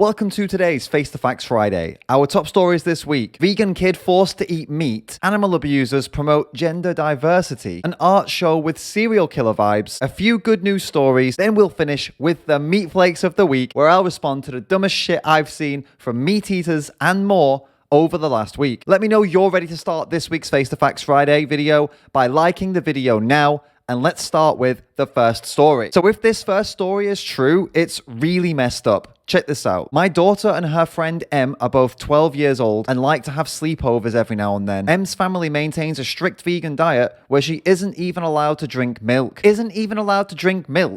Welcome to today's Face the Facts Friday. Our top stories this week: vegan kid forced to eat meat, animal abusers promote gender diversity, an art show with serial killer vibes, a few good news stories, then we'll finish with the meat flakes of the week, where I'll respond to the dumbest shit I've seen from meat eaters and more over the last week. Let me know you're ready to start this week's Face the Facts Friday video by liking the video now, and let's start with the first story. So if this first story is true, it's really messed up. Check this out. My daughter and her friend Em are both 12 years old and like to have sleepovers every now and then. Em's family maintains a strict vegan diet where she isn't even allowed to drink milk.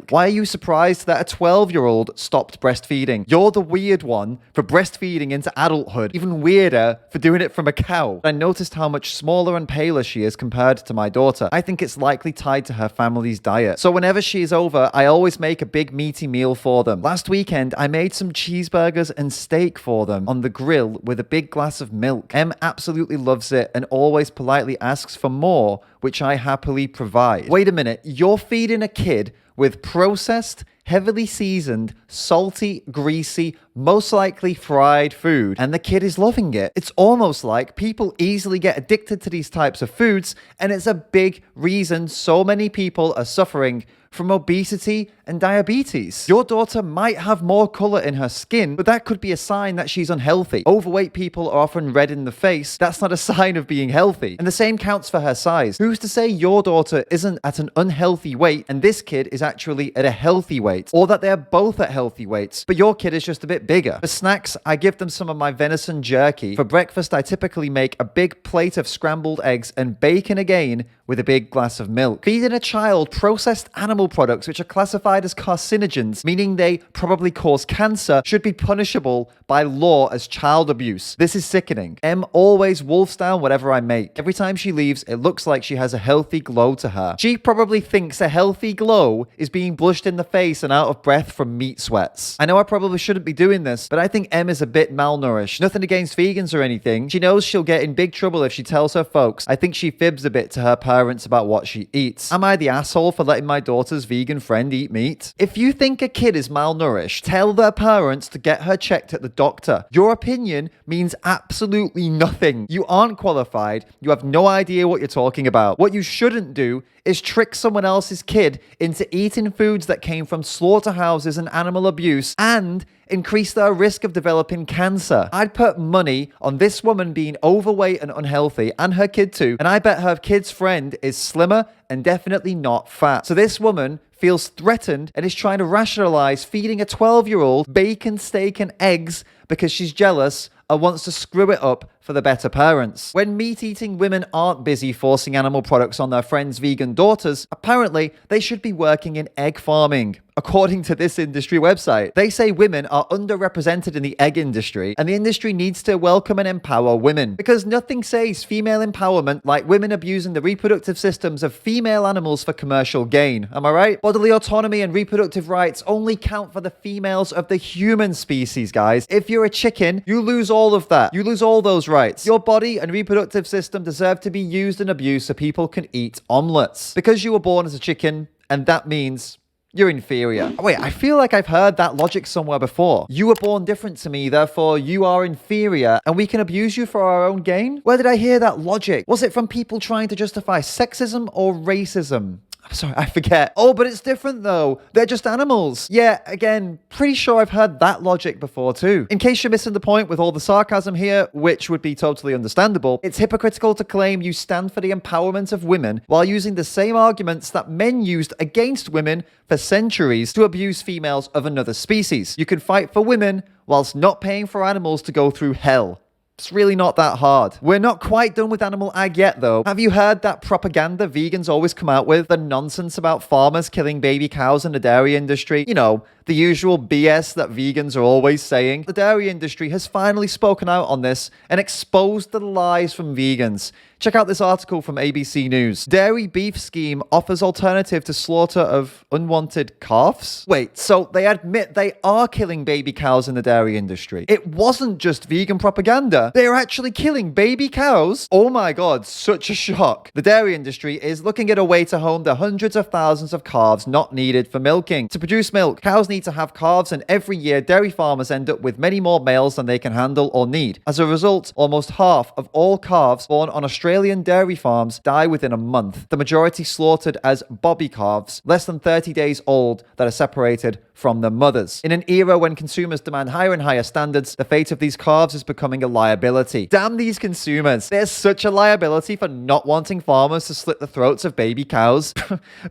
Why are you surprised that a 12-year-old stopped breastfeeding? You're the weird one for breastfeeding into adulthood. Even weirder for doing it from a cow. I noticed how much smaller and paler she is compared to my daughter. I think it's likely tied to her family's diet. So whenever she is over, I always make a big meaty meal for them. Last weekend, I made some cheeseburgers and steak for them on the grill with a big glass of milk. Em absolutely loves it and always politely asks for more, which I happily provide. Wait a minute, you're feeding a kid with processed, heavily seasoned, salty, greasy, most likely fried food, and the kid is loving it. It's almost like people easily get addicted to these types of foods, and it's a big reason so many people are suffering from obesity and diabetes. Your daughter might have more color in her skin, but that could be a sign that she's unhealthy. Overweight people are often red in the face. That's not a sign of being healthy. And the same counts for her size. Who's to say your daughter isn't at an unhealthy weight and this kid is actually at a healthy weight? Or that they're both at healthy weights, but your kid is just a bit bigger. For snacks, I give them some of my venison jerky. For breakfast, I typically make a big plate of scrambled eggs and bacon again with a big glass of milk. Feeding a child processed animal products which are classified as carcinogens, meaning they probably cause cancer, should be punishable by law as child abuse. This is sickening. Em always wolfs down whatever I make. Every time she leaves, it looks like she has a healthy glow to her. She probably thinks a healthy glow is being blushed in the face and out of breath from meat sweats. I know I probably shouldn't be doing this, but I think Em is a bit malnourished. Nothing against vegans or anything. She knows she'll get in big trouble if she tells her folks. I think she fibs a bit to her parents about what she eats. Am I the asshole for letting my daughter's vegan friend eat meat? If you think a kid is malnourished, tell their parents to get her checked at the doctor. Your opinion means absolutely nothing. You aren't qualified. You have no idea what you're talking about. What you shouldn't do is trick someone else's kid into eating foods that came from slaughterhouses and animal abuse and increase their risk of developing cancer. I'd put money on this woman being overweight and unhealthy, and her kid too, and I bet her kid's friend is slimmer and definitely not fat. So this woman feels threatened and is trying to rationalize feeding a 12-year-old bacon, steak, and eggs because she's jealous or wants to screw it up for the better parents. When meat-eating women aren't busy forcing animal products on their friends' vegan daughters, apparently they should be working in egg farming. According to this industry website, they say women are underrepresented in the egg industry, and the industry needs to welcome and empower women. Because nothing says female empowerment like women abusing the reproductive systems of female animals for commercial gain. Am I right? Bodily autonomy and reproductive rights only count for the females of the human species, guys. If you're a chicken, you lose all of that. You lose all those rights. Your body and reproductive system deserve to be used and abused so people can eat omelets. Because you were born as a chicken, and that means you're inferior. Wait, I feel like I've heard that logic somewhere before. You were born different to me, therefore you are inferior, and we can abuse you for our own gain? Where did I hear that logic? Was it from people trying to justify sexism or racism? I'm sorry, I forget. Oh, but it's different though. They're just animals. Yeah, again, pretty sure I've heard that logic before too. In case you're missing the point with all the sarcasm here, which would be totally understandable, it's hypocritical to claim you stand for the empowerment of women while using the same arguments that men used against women for centuries to abuse females of another species. You can fight for women whilst not paying for animals to go through hell. It's really not that hard. We're not quite done with animal ag yet, though. Have you heard that propaganda vegans always come out with? The nonsense about farmers killing baby cows in the dairy industry? You know, the usual BS that vegans are always saying. The dairy industry has finally spoken out on this and exposed the lies from vegans. Check out this article from ABC News. Dairy beef scheme offers alternative to slaughter of unwanted calves? Wait, so they admit they are killing baby cows in the dairy industry. It wasn't just vegan propaganda. They're actually killing baby cows? Oh my god, such a shock. The dairy industry is looking at a way to home the hundreds of thousands of calves not needed for milking. To produce milk, cows need need to have calves, and every year dairy farmers end up with many more males than they can handle or need. As a result, almost half of all calves born on Australian dairy farms die within a month. The majority slaughtered as bobby calves, less than 30 days old, that are separated from their mothers. In an era when consumers demand higher and higher standards, the fate of these calves is becoming a liability. Damn these consumers. They're such a liability for not wanting farmers to slit the throats of baby cows.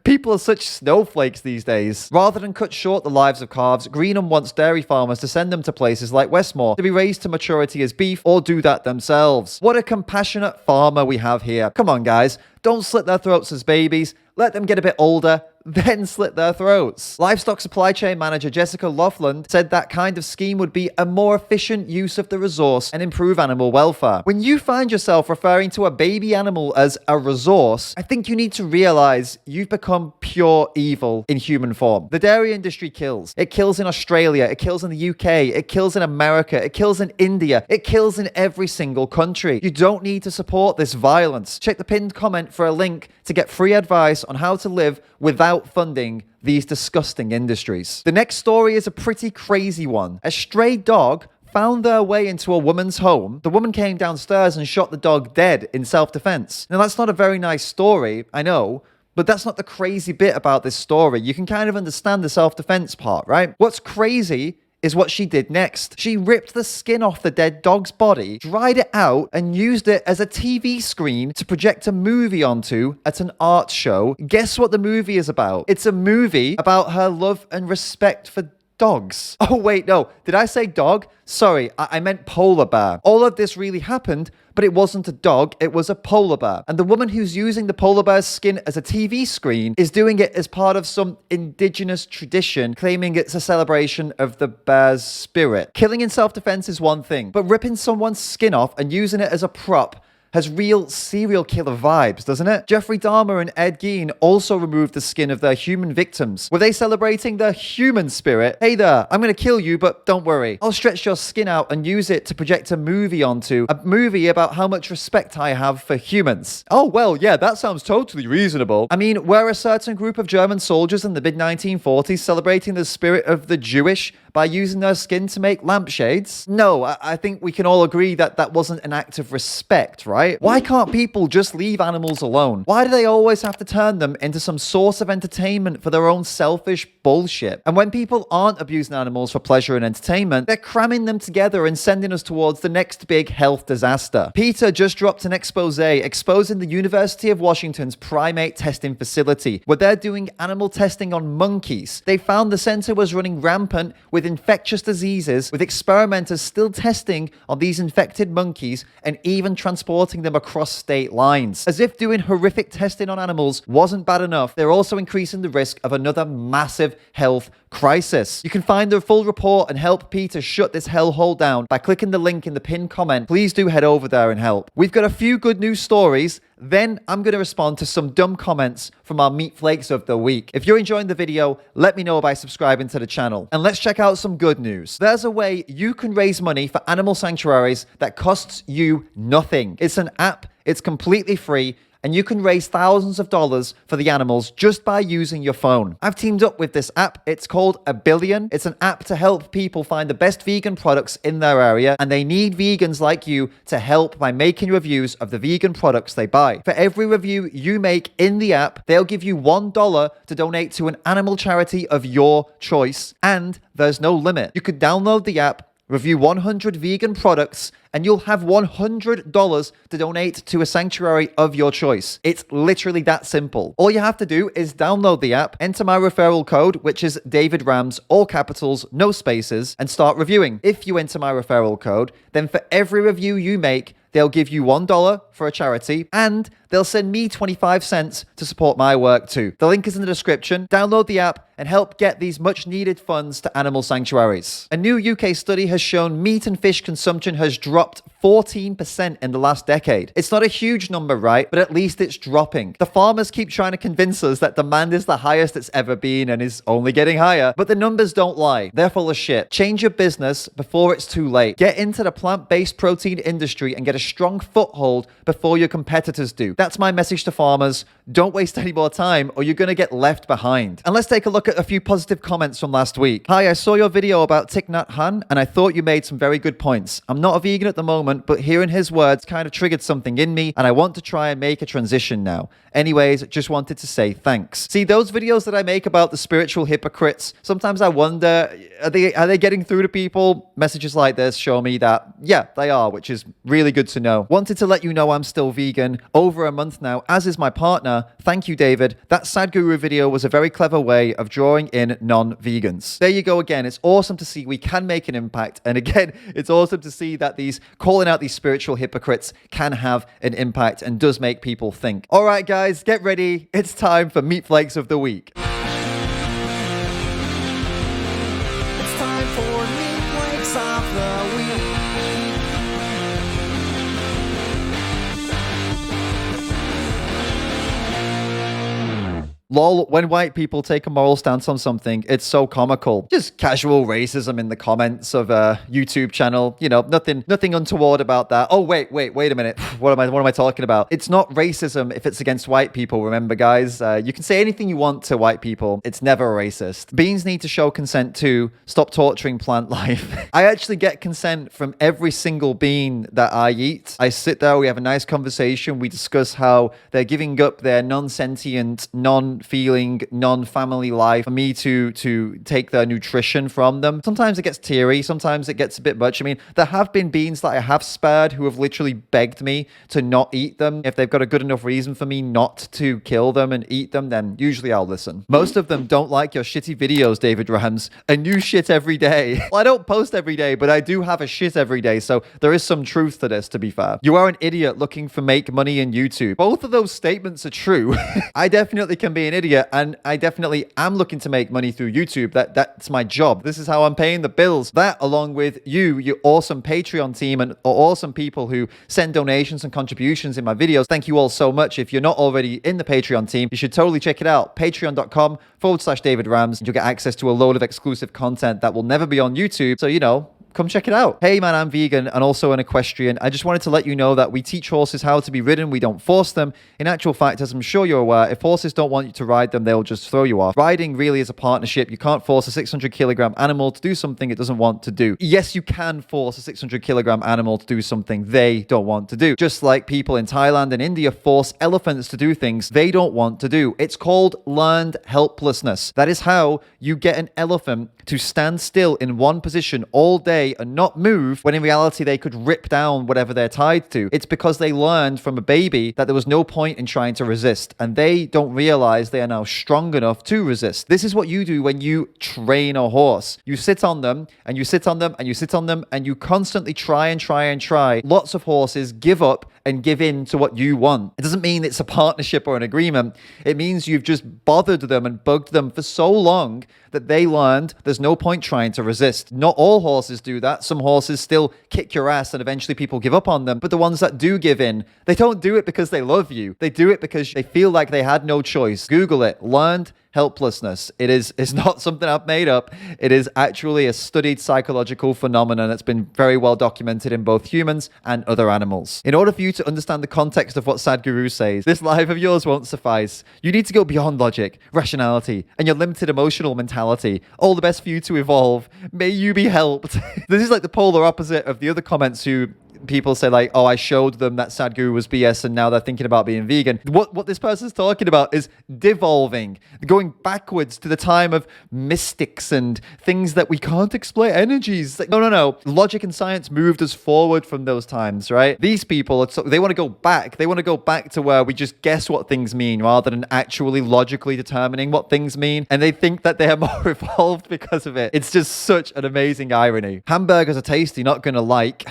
People are such snowflakes these days. Rather than cut short the lives of calves, Greenham wants dairy farmers to send them to places like Westmore to be raised to maturity as beef or do that themselves. What a compassionate farmer we have here. Come on, guys. Don't slit their throats as babies. Let them get a bit older, then slit their throats. Livestock supply chain manager Jessica Laughlin said that kind of scheme would be a more efficient use of the resource and improve animal welfare. When you find yourself referring to a baby animal as a resource, I think you need to realize you've become pure evil in human form. The dairy industry kills. It kills in Australia, it kills in the UK, it kills in America, it kills in India, it kills in every single country. You don't need to support this violence. Check the pinned comment for a link to get free advice on how to live without funding these disgusting industries. The next story is a pretty crazy one. A stray dog found their way into a woman's home. The woman came downstairs and shot the dog dead in self-defense. Now, that's not a very nice story, I know, but that's not the crazy bit about this story. You can kind of understand the self-defense part, right? What's crazy is what she did next. She ripped the skin off the dead dog's body, dried it out, and used it as a TV screen to project a movie onto at an art show. Guess what the movie is about? It's a movie about her love and respect for dogs. Oh, wait, no. Did I say dog? Sorry, I meant polar bear. All of this really happened, but it wasn't a dog, it was a polar bear. And the woman who's using the polar bear's skin as a TV screen is doing it as part of some indigenous tradition, claiming it's a celebration of the bear's spirit. Killing in self-defense is one thing, but ripping someone's skin off and using it as a prop has real serial killer vibes, doesn't it? Jeffrey Dahmer and Ed Gein also removed the skin of their human victims. Were they celebrating their human spirit? Hey there, I'm gonna kill you, but don't worry. I'll stretch your skin out and use it to project a movie onto. A movie about how much respect I have for humans. Oh, well, yeah, that sounds totally reasonable. I mean, were a certain group of German soldiers in the mid-1940s celebrating the spirit of the Jewish by using their skin to make lampshades? No, I think we can all agree that that wasn't an act of respect, right? Why can't people just leave animals alone? Why do they always have to turn them into some source of entertainment for their own selfish bullshit? And when people aren't abusing animals for pleasure and entertainment, they're cramming them together and sending us towards the next big health disaster. PETA just dropped an expose exposing the University of Washington's Primate testing facility, where they're doing animal testing on monkeys. They found the center was running rampant with infectious diseases, with experimenters still testing on these infected monkeys and even transporting them across state lines. As if doing horrific testing on animals wasn't bad enough, they're also increasing the risk of another massive health crisis. You can find the full report and help PETA shut this hellhole down by clicking the link in the pinned comment. Please do head over there and help. We've got a few good news stories. Then I'm going to respond to some dumb comments from our meat flakes of the week. If you're enjoying the video, let me know by subscribing to the channel. And let's check out some good news. There's a way you can raise money for animal sanctuaries that costs you nothing. It's an app, it's completely free, and you can raise thousands of dollars for the animals just by using your phone. I've teamed up with this app. It's called A Billion. It's an app to help people find the best vegan products in their area, and they need vegans like you to help by making reviews of the vegan products they buy. For every review you make in the app, they'll give you $1 to donate to an animal charity of your choice, and there's no limit. You could download the app, review 100 vegan products, and you'll have $100 to donate to a sanctuary of your choice. It's literally that simple. All you have to do is download the app, enter my referral code, which is David Rams, all capitals, no spaces, and start reviewing. If you enter my referral code, then for every review you make, they'll give you $1 for a charity, and they'll send me 25 cents to support my work too. The link is in the description. Download the app and help get these much needed funds to animal sanctuaries. A new UK study has shown meat and fish consumption has dropped 14% in the last decade. It's not a huge number, right? But at least it's dropping. The farmers keep trying to convince us that demand is the highest it's ever been and is only getting higher. But the numbers don't lie. They're full of shit. Change your business before it's too late. Get into the plant-based protein industry and get a strong foothold before your competitors do. That's my message to farmers. Don't waste any more time or you're going to get left behind. And let's take a look at a few positive comments from last week. Hi, I saw your video about Thich Nhat Hanh and I thought you made some very good points. I'm not a vegan at the moment, but hearing his words kind of triggered something in me and I want to try and make a transition now. Anyways, just wanted to say thanks. See, those videos that I make about the spiritual hypocrites, sometimes I wonder, are they getting through to people? Messages like this show me that, yeah, they are, which is really good to know. Wanted to let you know I'm still vegan, over a month now, as is my partner. Thank you, David. That Sadhguru video was a very clever way of drawing in non-vegans. There you go again. It's awesome to see we can make an impact. And again, it's awesome to see that calling out these spiritual hypocrites can have an impact and does make people think. All right, guys, get ready. It's time for Meat Flakes of the Week. It's time for Meat Flakes of the Week. Lol, when white people take a moral stance on something, it's so comical. Just casual racism in the comments of a YouTube channel. You know, nothing untoward about that. Oh, wait a minute. What am I talking about? It's not racism if it's against white people, remember, guys? You can say anything you want to white people. It's never racist. Beans need to show consent too. Stop torturing plant life. I actually get consent from every single bean that I eat. I sit there, we have a nice conversation. We discuss how they're giving up their non-sentient, non-feeling, non-family life for me to take their nutrition from them. Sometimes it gets teary, sometimes it gets a bit much. I mean, there have been beans that I have spared who have literally begged me to not eat them. If they've got a good enough reason for me not to kill them and eat them, then usually I'll listen. Most of them don't like your shitty videos, David Rams. A new shit every day. Well, I don't post every day, but I do have a shit every day, so there is some truth to this, to be fair. You are an idiot looking for make money in YouTube. Both of those statements are true. I definitely can be an idiot, and I definitely am looking to make money through YouTube. That's my job. This is how I'm paying the bills. That, along with you, your awesome Patreon team, and awesome people who send donations and contributions in my videos. Thank you all so much. If you're not already in the Patreon team, you should totally check it out. Patreon.com/David Rams. You'll get access to a load of exclusive content that will never be on YouTube. So, you know, come check it out. Hey man, I'm vegan and also an equestrian. I just wanted to let you know that we teach horses how to be ridden. We don't force them. In actual fact, as I'm sure you're aware, if horses don't want you to ride them, they'll just throw you off. Riding really is a partnership. You can't force a 600 kilogram animal to do something it doesn't want to do. Yes, you can force a 600 kilogram animal to do something they don't want to do. Just like people in Thailand and India force elephants to do things they don't want to do. It's called learned helplessness. That is how you get an elephant to stand still in one position all day and not move when in reality they could rip down whatever they're tied to. It's because they learned from a baby that there was no point in trying to resist, and they don't realize they are now strong enough to resist. This is what you do when you train a horse. You sit on them and you sit on them and you sit on them and you constantly try and try and try. Lots of horses give up and give in to what you want. It doesn't mean it's a partnership or an agreement. It means you've just bothered them and bugged them for so long that they learned there's no point trying to resist. Not all horses do that. Some horses still kick your ass and eventually people give up on them. But the ones that do give in, they don't do it because they love you. They do it because they feel like they had no choice. Google it. Learned helplessness. It's not something I've made up. It is actually a studied psychological phenomenon that's been very well documented in both humans and other animals. In order for you to understand the context of what Sadhguru says, this life of yours won't suffice. You need to go beyond logic, rationality, and your limited emotional mentality. All the best for you to evolve. May you be helped. This is like the polar opposite of the other comments who people say like, oh, I showed them that Sadhguru was BS and now they're thinking about being vegan. What this person's talking about is devolving, going backwards to the time of mystics and things that we can't explain, energies. Like, no. Logic and science moved us forward from those times, right? These people, they want to go back. They want to go back to where we just guess what things mean rather than actually logically determining what things mean. And they think that they are more evolved because of it. It's just such an amazing irony. Hamburgers are tasty, not gonna like.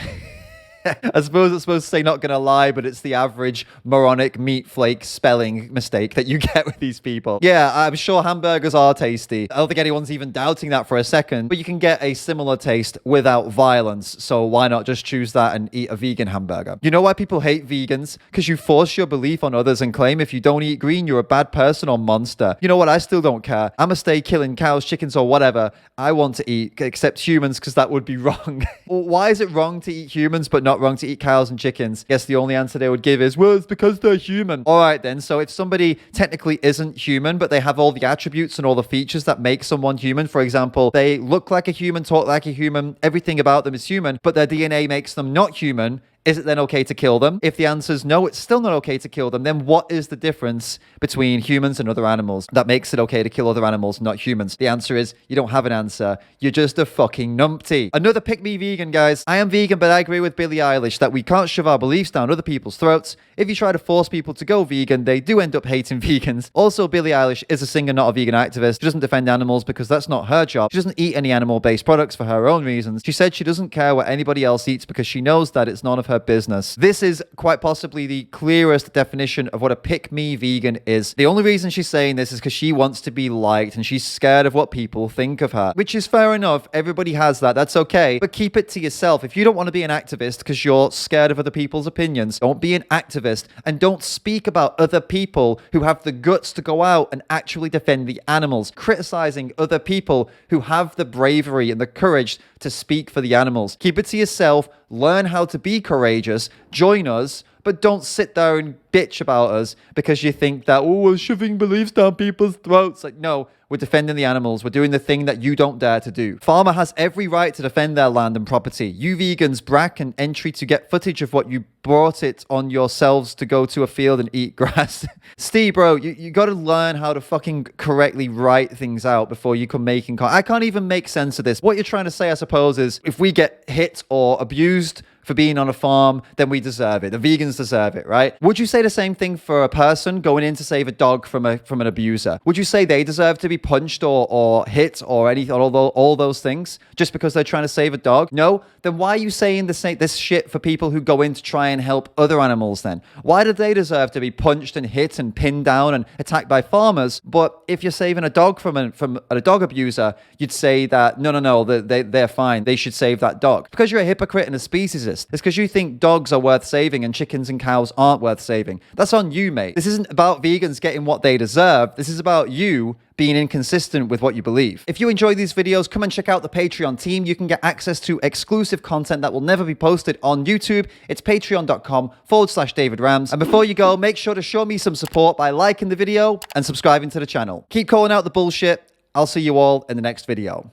I suppose it's supposed to say not gonna lie, but it's the average moronic meat flake spelling mistake that you get with these people. Yeah, I'm sure hamburgers are tasty. I don't think anyone's even doubting that for a second, but you can get a similar taste without violence. So why not just choose that and eat a vegan hamburger? You know why people hate vegans? Because you force your belief on others and claim if you don't eat green, you're a bad person or monster. You know what? I still don't care. I'm gonna stay killing cows, chickens, or whatever I want to eat, except humans, because that would be wrong. Why is it wrong to eat humans but not not wrong to eat cows and chickens. Guess the only answer they would give is, well, it's because they're human. All right, then. So if somebody technically isn't human, but they have all the attributes and all the features that make someone human, for example, they look like a human, talk like a human, everything about them is human, but their DNA makes them not human, is it then okay to kill them? If the answer is no, it's still not okay to kill them, then what is the difference between humans and other animals that makes it okay to kill other animals, not humans? The answer is you don't have an answer. You're just a fucking numpty. Another pick me vegan, guys. I am vegan, but I agree with Billie Eilish that we can't shove our beliefs down other people's throats. If you try to force people to go vegan, they do end up hating vegans. Also, Billie Eilish is a singer, not a vegan activist. She doesn't defend animals because that's not her job. She doesn't eat any animal-based products for her own reasons. She said she doesn't care what anybody else eats because she knows that it's none of her business. This is quite possibly the clearest definition of what a pick-me vegan is. The only reason she's saying this is because she wants to be liked and she's scared of what people think of her, which is fair enough. Everybody has that. That's okay. But keep it to yourself. If you don't want to be an activist because you're scared of other people's opinions, don't be an activist and don't speak about other people who have the guts to go out and actually defend the animals, criticizing other people who have the bravery and the courage to speak for the animals. Keep it to yourself. Learn how to be courageous. Join us, but don't sit there and bitch about us because you think that, oh, we're shoving beliefs down people's throats. Like, no, we're defending the animals. We're doing the thing that you don't dare to do. Farmer has every right to defend their land and property. You vegans brack an entry to get footage of what you brought it on yourselves to go to a field and eat grass. Steve, bro, you got to learn how to fucking correctly write things out before you come making I can't even make sense of this. What you're trying to say, I suppose, is if we get hit or abused for being on a farm, then we deserve it. The vegans deserve it, right? Would you say the same thing for a person going in to save a dog from an abuser? Would you say they deserve to be punched or hit or anything, all those things just because they're trying to save a dog? No? Then why are you saying this shit for people who go in to try and help other animals then? Why do they deserve to be punched and hit and pinned down and attacked by farmers? But if you're saving a dog from a dog abuser, you'd say that, no, they're fine. They should save that dog. Because you're a hypocrite and a speciesist. It's because you think dogs are worth saving and chickens and cows aren't worth saving. That's on you, mate. This isn't about vegans getting what they deserve. This is about you being inconsistent with what you believe. If you enjoy these videos, come and check out the Patreon team. You can get access to exclusive content that will never be posted on YouTube. It's patreon.com/David Rams. And before you go, make sure to show me some support by liking the video and subscribing to the channel. Keep calling out the bullshit. I'll see you all in the next video.